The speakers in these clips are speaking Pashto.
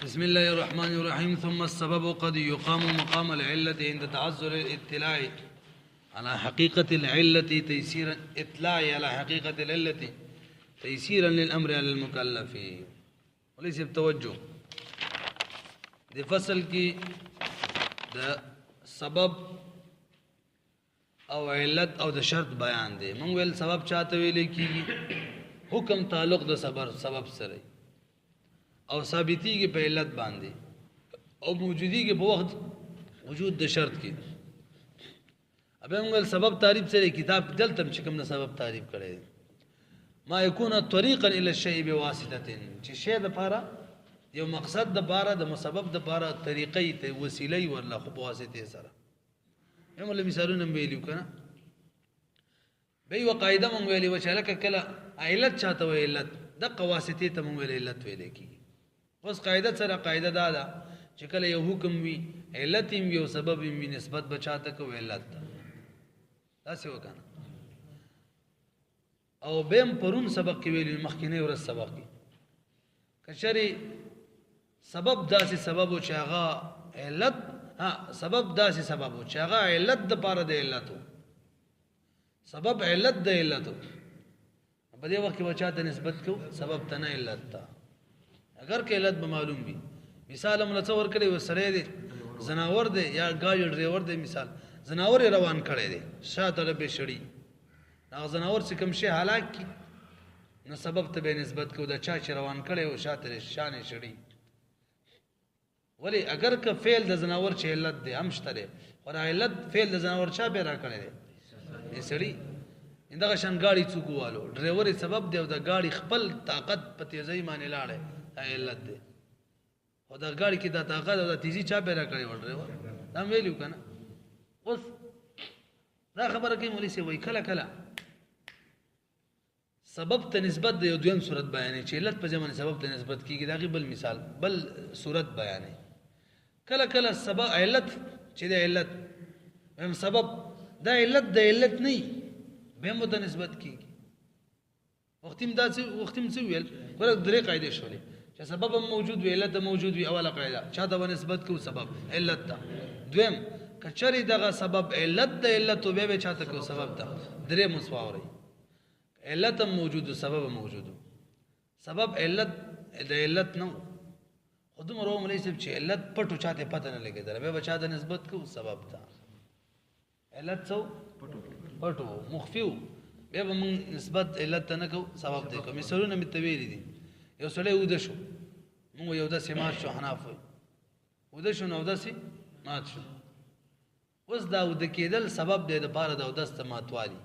بسم الله الرحمن الرحيم. ثم السبب قد يقام مقام العلة عند تعذر الاطلاع على حقيقة العلة تيسيرا اطلاع على حقيقة العلة تيسيرا للأمر على المكلف. وليس بتوجه دي فصل کی دا سبب او علت او د شرط بیان دی. مونږ ویل سبب چاته ویل کیږي؟ حکم تعلق د سبب سره او ثابتی کی په علت باندې او موجودی کی په وخت وجود د شرط کی. ابه مونږ ویل سبب تعریف سره کتاب دلته چې کوم د سبب تعریف کړي ما يكون طريقا الى الشيء بواسطه چې شی د پاره یو مقصد د پاره د مسبب د پاره طریقې ته وسیله ورله خو په واسطه سره. هم له مثالونه ویلو کنه به یو قاعده مونږ ویلې و چې لکه کله علت چاته وی علت د قواسطه ته مونږ ویلې علت ویلې کی. اوس قاعده سره قاعده دا ده چې کله یو حکم وی علت یې یو سبب یې نسبت بچاته کو علت تاسو وکنه. او بهم پرون سبق کې ویلو مخکینه ورځ سبق کې کچري سبب داسې سبب او چې هغه علت سبب داسې سبب او چې هغه علت د پاره د علت سبب علت د علت په دې وخت کې بچاته نسبت کو سبب ته نه علت تا اگر کې علت به معلوم وي. مثال موږ تصور کړی و سره دی زناور دی یا گاډي ډرایور دی. مثال زناور روان کړی دی شاته به شړی هغه زناور چې کوم شي هلاک کی نو سبب ته به نسبت کو د چا چې روان کړي او شاته شان شړی. ولی اگر که فعل د زناور چې علت دی هم شته او علت فعل د زناور چا به را کړی دی سړی اندغه شان گاډي څوکوالو ډرایور سبب دی او د گاډي خپل طاقت په تیزی باندې لاړې علت دی او د گاډي کې د طاقت او د تیزی چا به را کړی و ډرایور دا ویلو کنه. اوس دا خبره کوي مولوی سی وای کله کله سبب ته نسبت د یو دویم صورت بیانې چې علت په ځمانه سبب ته نسبت کیږي. دا غي بل مثال بل صورت بیانې کله کله سبب علت چې د علت هم سبب دا علت د علت نه به مو ته نسبت کیږي. وختیم څه ویل ګوره درې قاعده شولې چې سبب موجود وي علت موجود وي. اوله قاعده چاته نسبت کو سبب علت ته. دویم کچری دغه سبب علت د علت او به چاته کو سبب ته. درې مسواوري علت موجود سبب موجود. سبب علت د علت نو خود مرو مولوی صاحب چې علت پټو چاته پته نه لګیدل به بچا د نسبت کو سبب ته. علت څو پټو مخفیو به موږ نسبت علت ته نه کو سبب ته کو. مثالونه متویل دي یو سړی ود شو موږ یو د سمات شو حناف ود شو نو داسي مات شو. اوس دا ود کېدل سبب دی د پاره د دست ماتوالي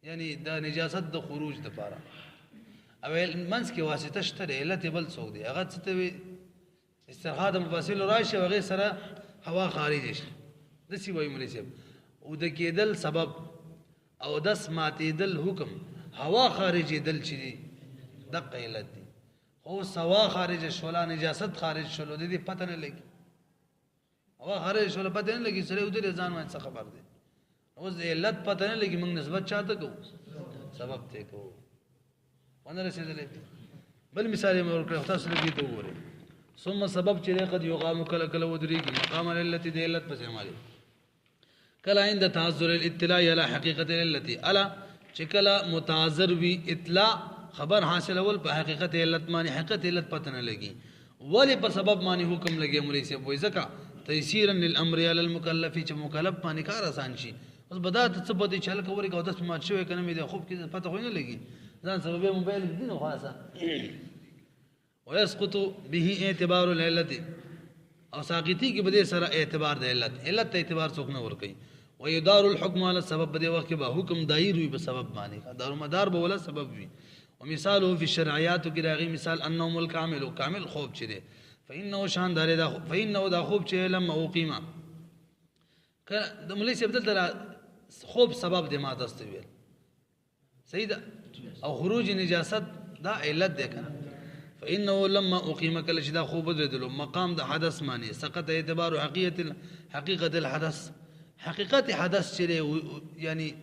یعنی دا نجاست د خروج د پاره او منس کې واسطه شته علت بل څوک دی هغه څه ته استرخاء د مفاصل راشه وغه سره هوا خارج شي د سی وای مولوی صاحب او د کېدل سبب او دس ماتېدل حکم هوا خارج دل چي د علت دی. خو سوا خارج شولا نجاست خارج شولو د دې پته نه لګي هوا خارج شولا پته نه لګي سره ودې ځان وای څه خبر دی. اوس علت پته نه لګي موږ نسبت چاته کو سبب ته کو ونه رسیدلې. بل مثال یې ورکړ تاسو لګي ته وګورئ. ثم سبب چې قد يقام کله کله ودري کی مقام العلت د علت پس مالي کله عند تعذر الاطلاع على حقيقه العلت الا چې کله متعذر وی اطلاع خبر حاصل اول په حقیقت علت معنی حقیقت علت پته نه لګي ولی په سبب معنی حکم لګي مولوی صاحب وای زکه تيسيرا للامر على المكلف چې مکلف باندې کار آسان شي. اوس بدات څه پدې چل کوي کو داس مات شوی کنه مې د خوب کې پته خو نه لګي ځان سبب موبایل دې نو خاصه ويسقط به اعتبار العلت او ساقطي کې بده سره اعتبار د علت اعتبار څوک نه ور کوي. ويدار الحكم على السبب بده وخت به حکم دایر وي په سبب باندې دار مدار به ولا سبب وي. ومثاله في الشرعيات کې راغي مثال انه الكامل كامل خوب چي دي فانه شان دار دا فانه دا خوب چې لما اقيمه کله د مولوی صاحب دلته خوب سبب دی ما دست ویل صحیح ده او خروج نجاست دا علت ده کنه. فانه لما اقيم کله چې دا خوب بدلو مقام د حدث معنی سقط اعتبار حقیقت الحدث حقیقت حدث چې یعنی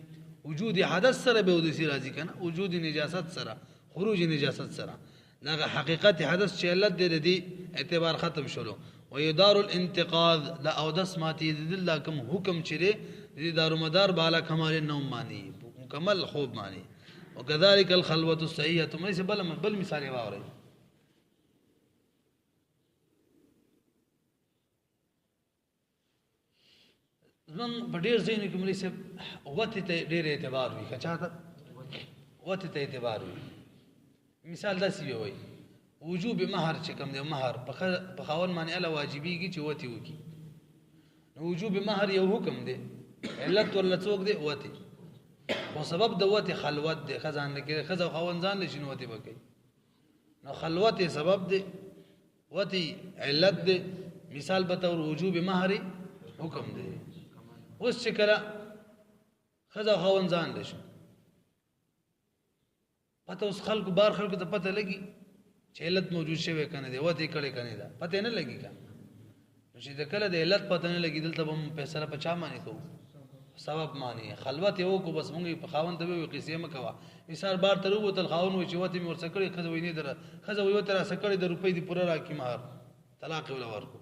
وجود حدث سره به ودسی راځي کنه وجود نجاست سره خروج نجاست سره دا حقیقت حدث چې علت دی اعتبار ختم شلو ويدار الانتقاض لا او دس ماتي دل کوم حکم چره دې دارو مدار بالا کمال النوم معنی مکمل خوب معنی وكذلك الخلوه الصحيحه مې بل مثال واوري زمون په ډیر ځینو کې ملي صاحب وته ته ډیر اعتبار وي کچا ته وته ته اعتبار وي مثال داسې وي وجوب مہر چې کوم دی مہر په خاون باندې اله واجبېږي چې وته وکي نو وجوب مہر یو حکم دی علت ولا څوک دی وته او سبب د وته خلوت دی خزان کې خزو خاون ځان لشي نو وته وکي نو خلوت سبب دی وته علت دی مثال به تور وجوب مہر حکم دی اوس چې کله خزو خاون ځان لشي پته اوس خلکو بار خلکو ته پته لګي چې علت موجود شوی کنه دی وته کړي کنه دا پته نه لګي کنه چې د کله د علت پته نه لګي دلته هم فیصله پچا مانی کو سبب مانی خلوت یو کو بس مونږ په خاون ته وی قصې مکوا مثال بار تر وو تل خاون وی چې وته مور سکړي خزه ویني در خزه وی وته را سکړي د روپۍ دی پوره راکی مہر طلاق ولا ورکو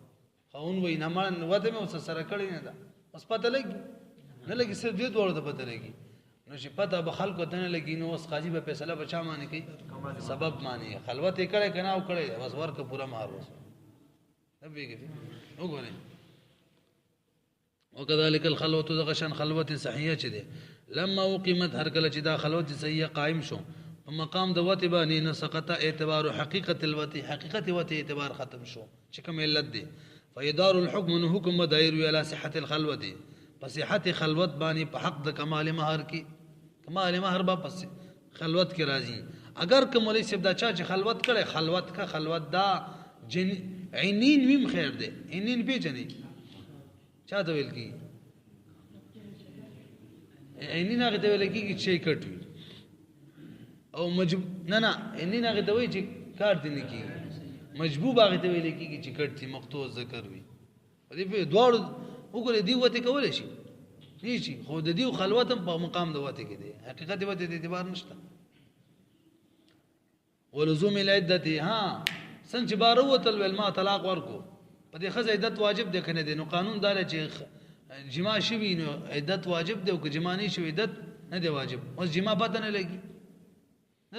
خاون وی نه مان وته مې وس سره کړي نه دا اوس پته لګي نه لګي صرف دې ډول ته پته لګي نو چې پته به خلکو ته نه لګي نو اوس قاضي به فیصله بچا مانی کوي سبب مانی خلوت یې کړي کنه او کړي بس ورکو پورا مہر وس نبيږي وګورئ وكذلك الخلوه دغشن خلوت صحیحه چي دي لما وقيمت هر کله چې دا خلوت صحیحه قائم شو په مقام د وته باندې نه سقط اعتبار حقیقت الوته حقیقت وته اعتبار ختم شو چې کوم علت دي فيدار الحكم انه حكم دایر الى صحه الخلوه فصحه خلوت باندې په حق د کمال مہر کې کمال مہر با پس خلوت کې راځي اگر کوملی سب دا چا چې خلوت کړي خلوت کا خلوت دا عینین ویم خیر دی عینین پیژنې چا ته ویل کی عینین هغه ته ویل کی چې کټ وي او نه عینین هغه ته وی چې کار دی نه کی مجبوب هغه ته ویل کی چې کټ دی مقطوع ذکر وي دې په دوړ وګورې دی وته کول شي نشي خو د دې خلوت په مقام د وته کې دی حقیقت وته د اعتبار نشته ولزوم العده ها څنګه بارو وتل ول ما طلاق ورکو په دې خزه عدت واجب دی کنه دی نو قانون دار چې جما شوی نو عدت واجب دی او که جما نه شوی عدت نه دی واجب اوس جما پته نه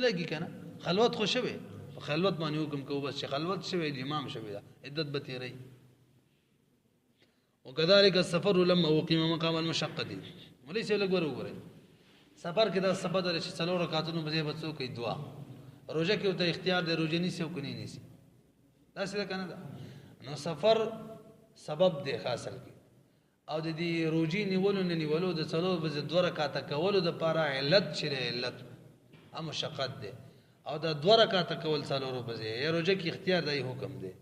لګي کنه خلوت خو شوی خلوت باندې حکم کو بس چې خلوت شوی جما شوی دا عدت به تیری وكذلك السفر لما وقيم مقام المشقه وليس لګور وګورئ سفر کې دا سبب د څلور رکعاتونو په بچو کې دعا روزه کې ته اختیار دی روزه نیسی او کني نیسی دا څه کنه دا نو سفر سبب دی خاصل کې او د دې روزي نیولو نه نیولو د څلور بز دوه رکعات کولو د پاره علت چره علت ام مشقت دی او د دوه رکعات کول څلور بز یا روزه کې اختیار دی حکم دی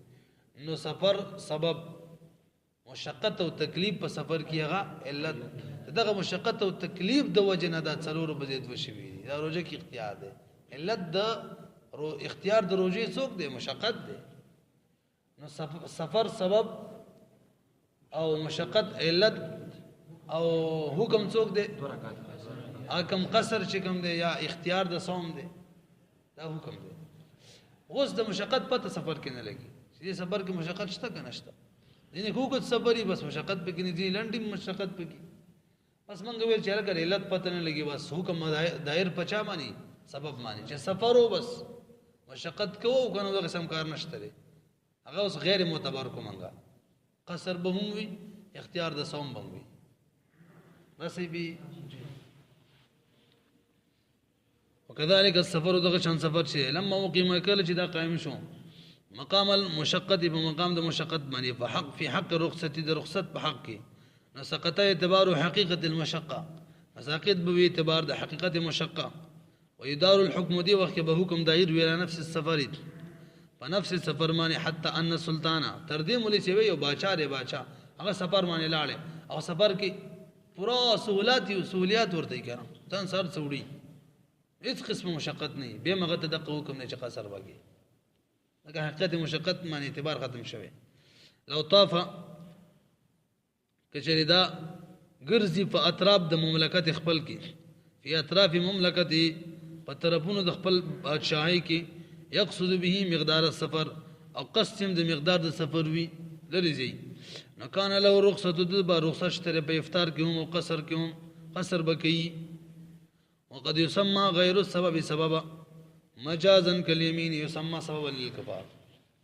نو سفر سبب مشقت او تکلیف په سفر کې هغه علت دغه مشقت او تکلیف د وجه نه دا څلور بز دوه شي دا روزه کې اختیار دی علت د اختیار د روزي څوک دی مشقت دی نو سفر سبب او مشقت علت او حکم څوک دی حکم قصر چې کوم دی یا اختیار د صوم دی دا حکم دی اوس د مشقت پته سفر کې نه لګي چې سفر کې مشقت شته کنه شته دینه حکم سفري بس مشقت پکې نه دی لنډي مشقت پکې بس مونږ ویل چې اگر علت پته نه لګي بس حکم دایر پچا مانی سبب مانی چې سفر او بس مشقت کوو کنه دا قسم کار نشته دی هغه اوس غیر معتبر کومنګا قصر به هم وي اختیار د صوم به وي رسي بي وكذلك السفر دغه شان سفر شي لما وقيم کله چې دا قائم شو مقام المشقه بمقام د مشقت باندې په حق في حق رخصت د رخصت په حق کې نسقط اعتبار حقيقه المشقه مساقط به اعتبار د حقیقت مشقه ويدار الحكم دي وقت به حکم دایر ویل نفس السفر فنفس السفر معنی حتى ان سلطانا تر دې مولي سی وی او باچا ری باچا هغه سفر معنی لاړې او سفر کې پورا سہولیات ورته کړه تن سر څوړي هیڅ قسم مشقت نه به مغه ته د حکم نه چې قصر وږي هغه حقیقت مشقت معنی اعتبار ختم شوه لو طاف کچری دا ګرځي په اطراف د مملکت خپل کې فی اطراف مملکت په طرفونو د خپل بادشاہي کې یقصد به مقدار السفر او قصد د مقدار د سفر وي لري زی نو کان له رخصت د با رخصت شته په افطار کې هم او قصر کې هم قصر بکی وقد يسمى غير السبب سببا مجازا كاليمين يسمى سببا للكفار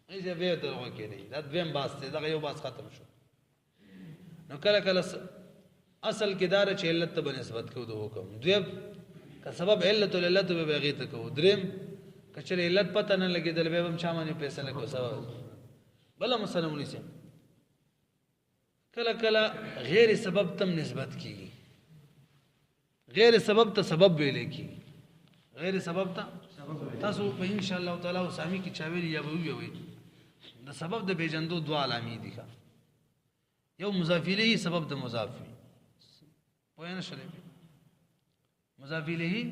ایزه به درو کې دی دا دویم باس دی دا یو باس ختم شو نو کله کله اصل کې دار چې علت ته بنسبت کو د حکم دویم که سبب علت العلت به بغی ته کو دریم کچره علت پته نه لګیدل به هم چا باندې فیصله کو سبب بل مثلا ونیسه کله کله غیر سبب تم نسبت کیږي غیر سبب ته سبب ویل کی غیر سبب ته تاسو په ان شاء الله تعالی سامي کی چاویل یا به وي د سبب د بیجندو دوا علامې دي یو مضاف الیه سبب د مضاف وي نه شلې مضاف الیه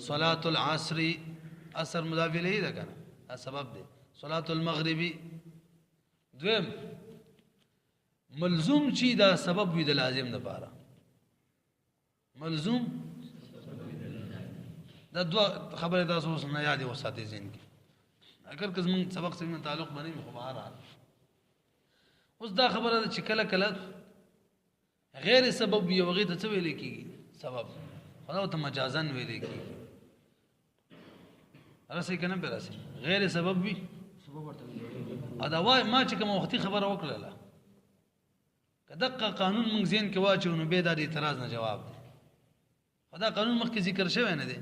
صلاه العصر اثر مضاف الیه ده کنه سبب دی صلاه المغربي دویم ملزوم چی دا سبب وي د لازم نه پاره ملزوم دا دوا خبره تاسو اوس نه یاد وساتئ ذهن کې اگر که زمون سبق سره تعلق باندې خو بهر اوس دا خبره چې کله کله غیر سبب یو غیر ته ویل کیږي سبب خدا ته مجازن ویل کیږي راسي کنه به راسي غیر سبب وي سبب ورته ادا وای ما چې کوم وختي خبره وکړه کدقه قانون مونږ زین کې واچو نو به د اعتراض نه جواب دی خدا قانون مخکې ذکر شوی نه دی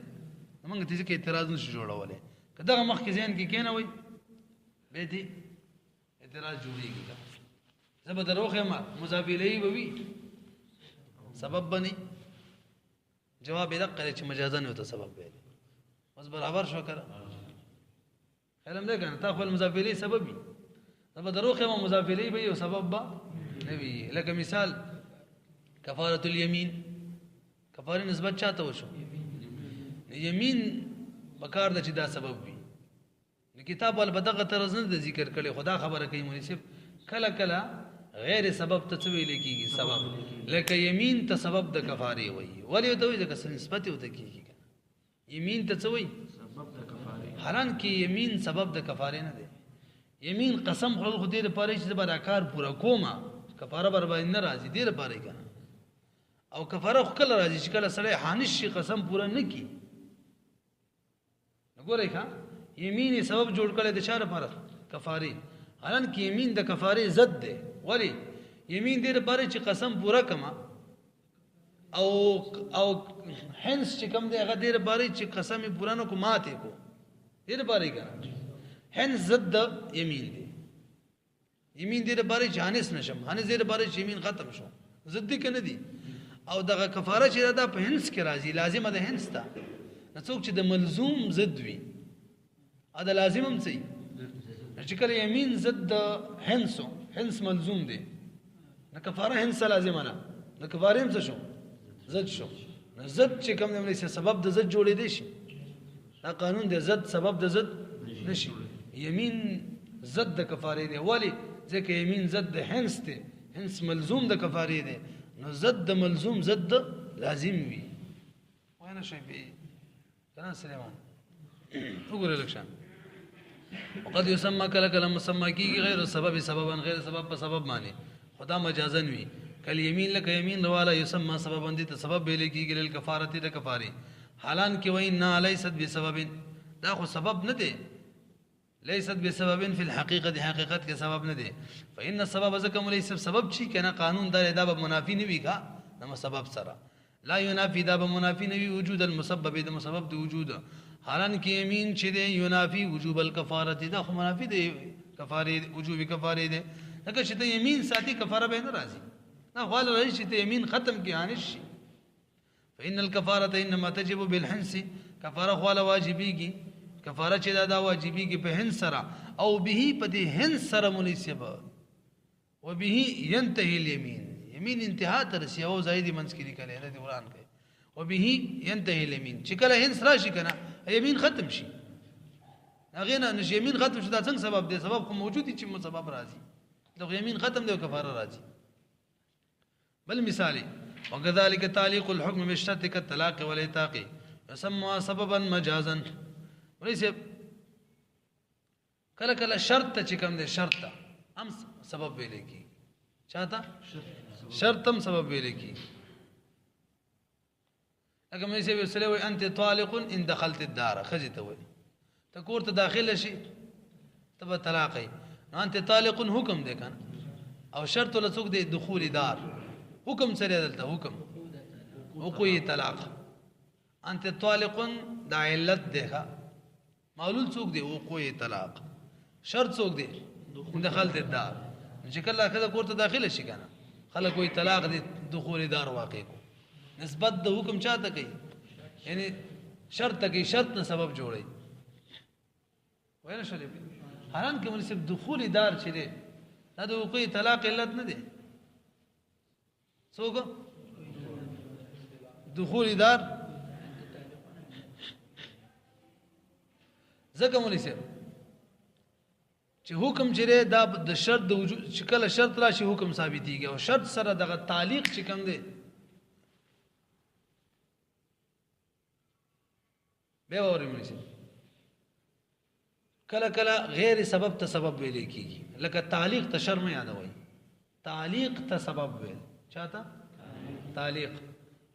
موږ ته ځکه اعتراض نشو جوړولای کدا مخکې زین کې کینه وای به دې اعتراض جوړیږي زبر دروخه ما مضاف الیه وي سبب بني جواب یې دقه چې مجازن وي ته سبب وي بس برابر شو کړه علم دې کنه تا خپل مضاف الیه سبب وي زبر دروخه ما مضاف الیه وي او سبب با نبی لکه مثال کفاره الیمین کفاره نسبت چاته وشو یمین بکار د چې دا سبب وي د کتاب ول بدغه طرز نه ذکر کړي خدا خبره کوي مناسب کله کله غیر سبب ته څه ویل کیږي سبب لکه یمین ته سبب د کفاره وي ولی ته وي د نسبت وته کیږي یمین ته څه وي سبب د کفاره حالان کې یمین سبب د کفاره نه دی یمین قسم خو دې لپاره چې زبر کار پورا کوما کفاره بر باندې نه راځي دې لپاره کنه او کفاره خو کله راځي چې کله سړی حانش شي قسم پورا نه کی وګورئ ښا یمین سبب جوړ کړي د چاره پر کفاره حالان کې یمین د کفاره ضد دی ولی یمین دې لپاره چې قسم پورا کما او هنس چې کوم دی هغه دې لپاره چې قسم پورا نه کو ماته کو دې لپاره کنه هنس ضد یمین دی یمین دې لپاره چې هانس نشم هانس دې لپاره چې یمین ختم شو ضد کنه دی او دغه کفاره چې دا په هنس کې راځي لازمه ده هنس ته څوک چې د ملزوم ضد وي ا د لازم هم صحیح چې کله یمین ضد هنس ملزوم دی نه کفاره هنس لازمه نه د کفاره هم څه شو ضد شو ضد چې کوم نه سبب د ضد جوړې دي شي دا قانون د ضد سبب د ضد نشي یمین ضد د کفاره دی ولی ځکه یمین ضد هنس دی هنس ملزوم د کفاره دی نو ضد ملزوم ضد لازم وي وانا شي به كلام سليمان وګوره لکشان وقد يسمى كلا كلام مسمى کی غیر سبب سببا غیر سبب سبب معنی خدا مجازن وي کل یمین لك یمین والا يسمى سببا دي سبب به لکی گل کفاره د کفاره حالان کې وای نه ليست بسبب دا خو سبب نه دی ليست بسبب في الحقيقه حقیقت کې سبب نه دی فإن السبب زکم ليس سبب چی کنه قانون دا دا منافی نه وی کا نو سبب سره لا ينافي دا منافی نه وی وجود المسبب د مسبب د وجود حالان کې یمین چې دی ينافي وجوب الكفاره دا خو منافی دی کفاره وجوب کفاره دی لکه چې یمین ساتي کفاره به نه راځي نه غوال راځي چې یمین ختم کی انش فإن الكفاره انما تجب بالحنس کفاره غوال واجبيږي کفاره چې دا واجبي کې په هن سره او به په دې هن سره مناسب او به ينتهي اليمين يمين انتها تر سی او زائد منس کې لیکل نه دی قران کې او به ينتهي اليمين چې کله هن سره شي کنه یمین ختم شي هغه نه نش یمین ختم شي دا څنګه سبب دی سبب خو موجود دي چې سبب راځي دا یمین ختم دی او کفاره راځي بل مثالي وكذلك تعليق الحكم بالشرط كالطلاق والإطاق يسمى سببا مجازا وليس کله کله شرط ته چې کوم دی شرط ته هم سبب ویل کی چاته شرط هم سبب ویل کی لکه مې سي وسله وي انت طالق ان دخلت الدار خجه ته وي ته کور ته داخله شي تبه طلاقي انت طالق حکم دی کنه او شرط له څوک دی دخول دار حکم سره دلته حکم وقوع طلاق انت طالق دا علت دی معلول څوک دی وقوع طلاق شرط څوک دی دخلت الدار چې کله کله کور ته داخله شي کنه خلک وي طلاق دی دخول دار واقع کو نسبت د حکم چاته کوي یعنی شرط ته کوي شرط نه سبب جوړي وینه شولې حالان کې موږ صرف دخول دار چي دي دا د وقوع طلاق علت نه دي څوک دخول دار زکه موږ صرف چې حکم چره دا د شرط د وجود شکل شرط راشي حکم ثابتيږي او شرط سره دغه تعلیق چې کوم دی به اوري مې کله کله غیر سبب ته سبب ویل کیږي لکه تعلیق ته شرم یادوي تعلیق ته سبب ویل چاته تعلیق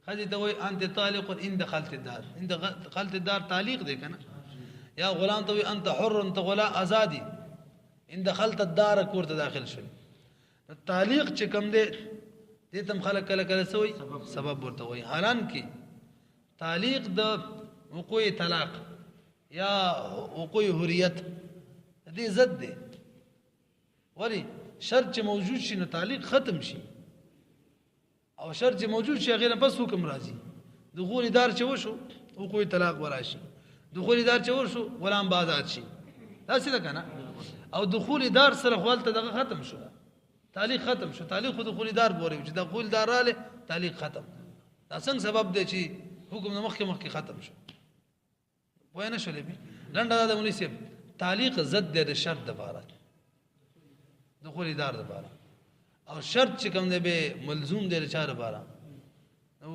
خدي ته وي انت طالق ان دخلت الدار ان دخلت الدار تعلیق دی کنه یا غلام ته وي انت حر انت غلام ازادي ان دخلت الدار کور ته داخل شوی تعلیق چې کوم دی دې تم خلک کله کله سوی سبب ورته وي حالان کې تعلیق د وقوع طلاق یا وقوع حریت دې ضد دی ولی شرط چې موجود شي نو تعلیق ختم شي او شرط چې موجود شي غیر بس حکم راځي دخول دار چې وشو وقوع طلاق وراشي دخول دار چې وشو غلام آزاد شي دا څه ده کنه او دخول دار سره خپل ته دغه ختم شو تعلیق ختم شو تعلیق دخول دار بوري چې دخول دار رااله تعلیق ختم دا څنګه سبب دی چې حکم مخکې ختم شو وینه شولې به لنډه دا مونږ سي تعلیق ضد د شرط د بارا دخول دار د بارا او شرط چې کوم دی به ملزوم دی لچار بارا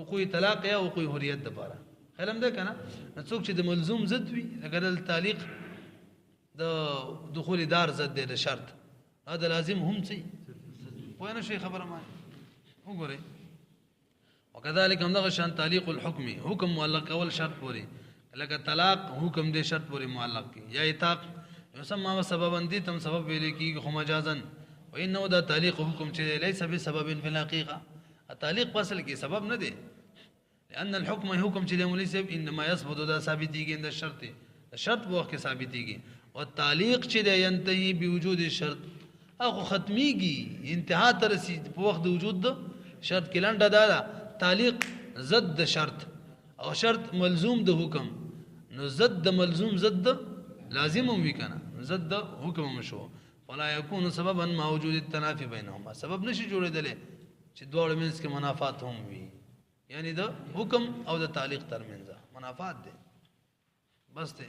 وقوع طلاق یا وقوع حریت د بارا علم ده کنه څوک چې د ملزوم ضد وي لکه د تعلیق د دخول دار ضد د شرط دا لازم هم سي وینه شي خبره ما وګورئ وكذلك هم دغه شان تعلیق الحكم حکم معلق اول شرط پوری لکه طلاق حکم دې شرط پوری معلق کی یا اتاق یسمى سببا دي تم سبب ویل کی خو مجازن وانه دا تعلیق حکم چې ليس بسبب في الحقيقه التعلیق فصل کی سبب نه دی لان الحكم حکم چې مولی سب انما يثبت دا ثابتيږي د شرط شرط په وخت کې ثابتيږي او تعلیق چې ينتهي بوجود الشرط اخو ختميږي انتها تر رسي په وخت د وجود شرط کې لنډه دا تعلیق ضد شرط او شرط ملزوم د حکم نو ضد ملزوم ضد لازم وي کنه ضد حکم مشو ولا يكون سببا مع وجود التنافي بينهما سبب نشي جوړیدل چې دوه منځ کې منافات هم وي یعنی د حکم او د تعلیق ترمنځ منافات دي بس ته